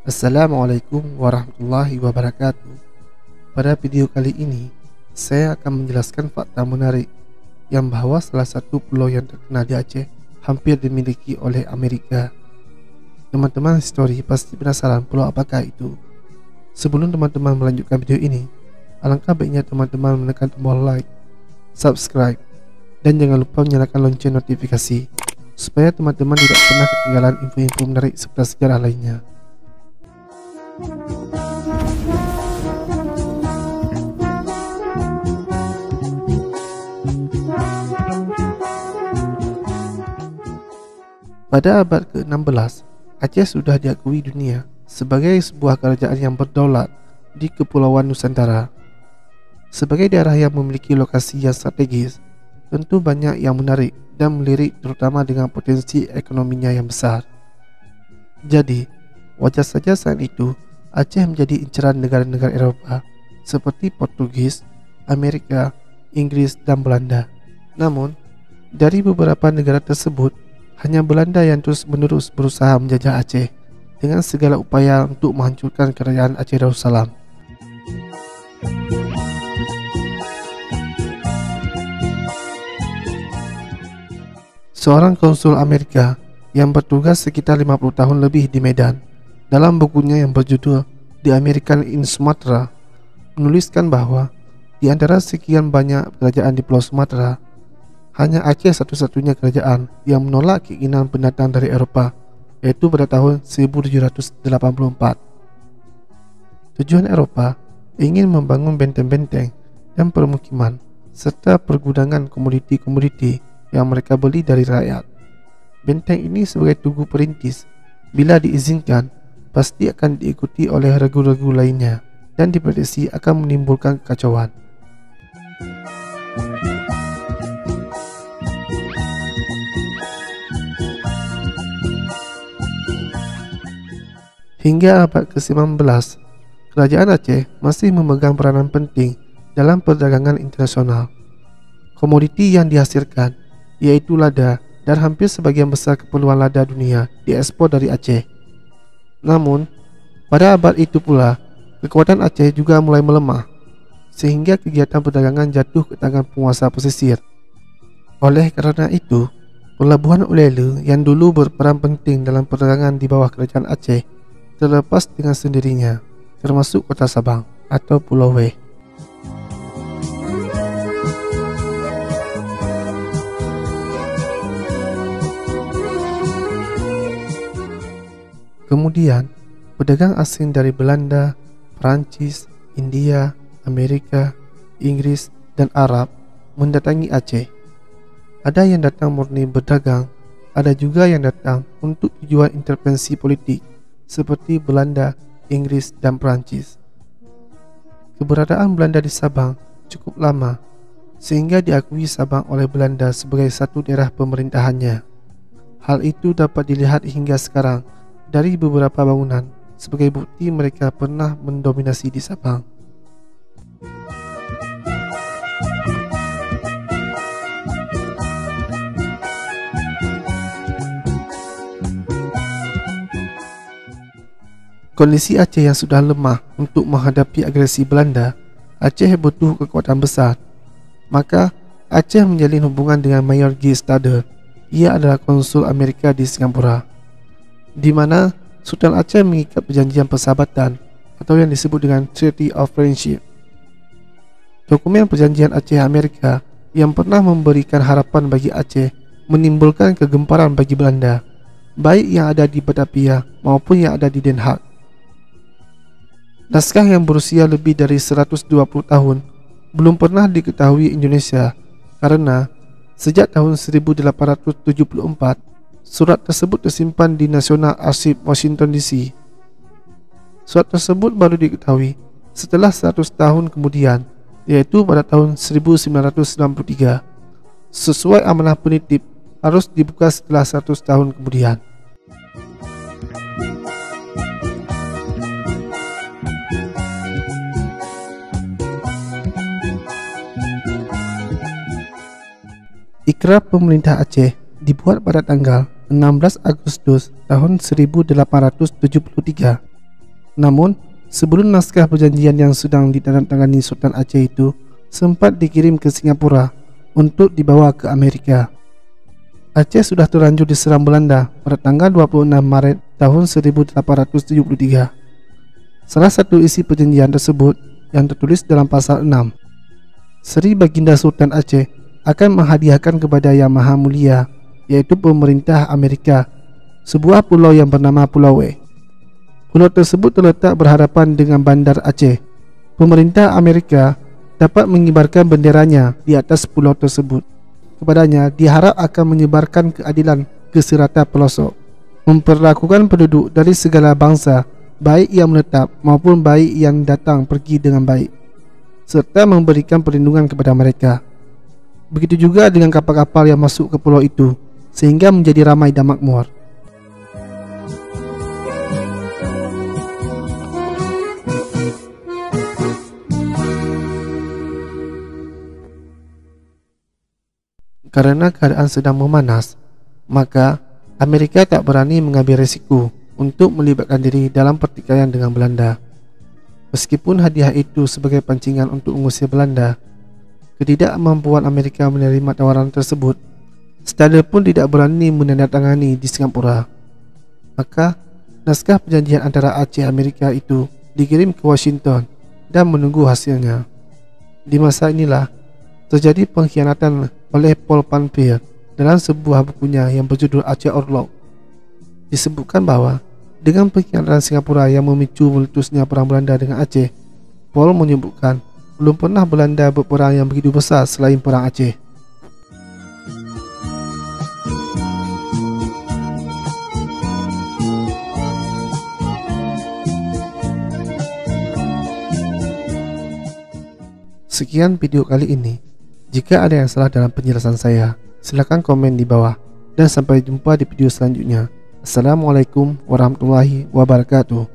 Assalamualaikum warahmatullahi wabarakatuh. Pada video kali ini, saya akan menjelaskan fakta menarik yang bahwa salah satu pulau yang terkenal di Aceh hampir dimiliki oleh Amerika. Teman-teman histori pasti penasaran pulau apakah itu. Sebelum teman-teman melanjutkan video ini, alangkah baiknya teman-teman menekan tombol like, subscribe, dan jangan lupa menyalakan lonceng notifikasi supaya teman-teman tidak pernah ketinggalan info-info menarik seputar sejarah lainnya. Pada abad ke-16, Aceh sudah diakui dunia sebagai sebuah kerajaan yang berdaulat di Kepulauan Nusantara. Sebagai daerah yang memiliki lokasi yang strategis, tentu banyak yang menarik dan melirik, terutama dengan potensi ekonominya yang besar. Jadi, wajar saja saat itu Aceh menjadi incaran negara-negara Eropa seperti Portugis, Amerika, Inggris, dan Belanda. Namun, dari beberapa negara tersebut, hanya Belanda yang terus-menerus berusaha menjajah Aceh dengan segala upaya untuk menghancurkan kerajaan Aceh Darussalam. Seorang konsul Amerika yang bertugas sekitar 50 tahun lebih di Medan, dalam bukunya yang berjudul The American in Sumatra, menuliskan bahwa di antara sekian banyak kerajaan di Pulau Sumatera, hanya Aceh satu-satunya kerajaan yang menolak keinginan pendatang dari Eropa, yaitu pada tahun 1784. Tujuan Eropa ingin membangun benteng-benteng dan permukiman serta pergudangan komoditi-komoditi yang mereka beli dari rakyat. Benteng ini sebagai tugu perintis, bila diizinkan, pasti akan diikuti oleh regu-regu lainnya dan diprediksi akan menimbulkan kekacauan. Hingga abad ke-19, kerajaan Aceh masih memegang peranan penting dalam perdagangan internasional. Komoditi yang dihasilkan, yaitu lada, dan hampir sebagian besar keperluan lada dunia diekspor dari Aceh. Namun, pada abad itu pula, kekuatan Aceh juga mulai melemah, sehingga kegiatan perdagangan jatuh ke tangan penguasa pesisir. Oleh karena itu, pelabuhan Ulele yang dulu berperan penting dalam perdagangan di bawah kerajaan Aceh terlepas dengan sendirinya, termasuk kota Sabang atau Pulau Weh. Kemudian, pedagang asing dari Belanda, Prancis, India, Amerika, Inggris, dan Arab mendatangi Aceh. Ada yang datang murni berdagang, ada juga yang datang untuk tujuan intervensi politik seperti Belanda, Inggris, dan Prancis. Keberadaan Belanda di Sabang cukup lama, sehingga diakui Sabang oleh Belanda sebagai satu daerah pemerintahannya. Hal itu dapat dilihat hingga sekarang dari beberapa bangunan sebagai bukti mereka pernah mendominasi di Sabang. Kondisi Aceh yang sudah lemah untuk menghadapi agresi Belanda, Aceh butuh kekuatan besar. Maka Aceh menjalin hubungan dengan Mayor G. Stader. Ia adalah konsul Amerika di Singapura, di mana Sultan Aceh mengikat perjanjian persahabatan atau yang disebut dengan Treaty of Friendship. Dokumen perjanjian Aceh Amerika yang pernah memberikan harapan bagi Aceh menimbulkan kegemparan bagi Belanda, baik yang ada di Batavia maupun yang ada di Den Haag. Naskah yang berusia lebih dari 120 tahun belum pernah diketahui Indonesia karena sejak tahun 1874 surat tersebut tersimpan di National Archives Washington DC. Surat tersebut baru diketahui setelah 100 tahun kemudian, yaitu pada tahun 1993. Sesuai amanah penitip, harus dibuka setelah 100 tahun kemudian. Ikrar pemerintah Aceh dibuat pada tanggal 16 Agustus tahun 1873. Namun, sebelum naskah perjanjian yang sedang ditandatangani Sultan Aceh itu sempat dikirim ke Singapura untuk dibawa ke Amerika. Aceh sudah terlanjur diserang Belanda pada tanggal 26 Maret tahun 1873. Salah satu isi perjanjian tersebut yang tertulis dalam pasal 6, Seri Baginda Sultan Aceh akan menghadiahkan kepada Yang Maha Mulia, yaitu pemerintah Amerika, sebuah pulau yang bernama Pulau W. Pulau tersebut terletak berhadapan dengan bandar Aceh. Pemerintah Amerika dapat mengibarkan benderanya di atas pulau tersebut. Kepadanya diharap akan menyebarkan keadilan ke serata pelosok, memperlakukan penduduk dari segala bangsa, baik yang menetap maupun baik yang datang pergi dengan baik, serta memberikan perlindungan kepada mereka. Begitu juga dengan kapal-kapal yang masuk ke pulau itu, sehingga menjadi ramai dan makmur. Karena keadaan sedang memanas, maka Amerika tak berani mengambil resiko untuk melibatkan diri dalam pertikaian dengan Belanda. Meskipun hadiah itu sebagai pancingan untuk mengusir Belanda, ketidakmampuan Amerika menerima tawaran tersebut, Stadler pun tidak berani menandatangani di Singapura. Maka naskah perjanjian antara Aceh Amerika itu dikirim ke Washington dan menunggu hasilnya. Di masa inilah terjadi pengkhianatan oleh Paul Pamphile dalam sebuah bukunya yang berjudul Aceh Orlog. Disebutkan bahwa dengan pengkhianatan Singapura yang memicu meletusnya perang Belanda dengan Aceh, Paul menyebutkan belum pernah Belanda berperang yang begitu besar selain perang Aceh. Sekian video kali ini. Jika ada yang salah dalam penjelasan saya, silakan komen di bawah. Dan sampai jumpa di video selanjutnya. Assalamualaikum warahmatullahi wabarakatuh.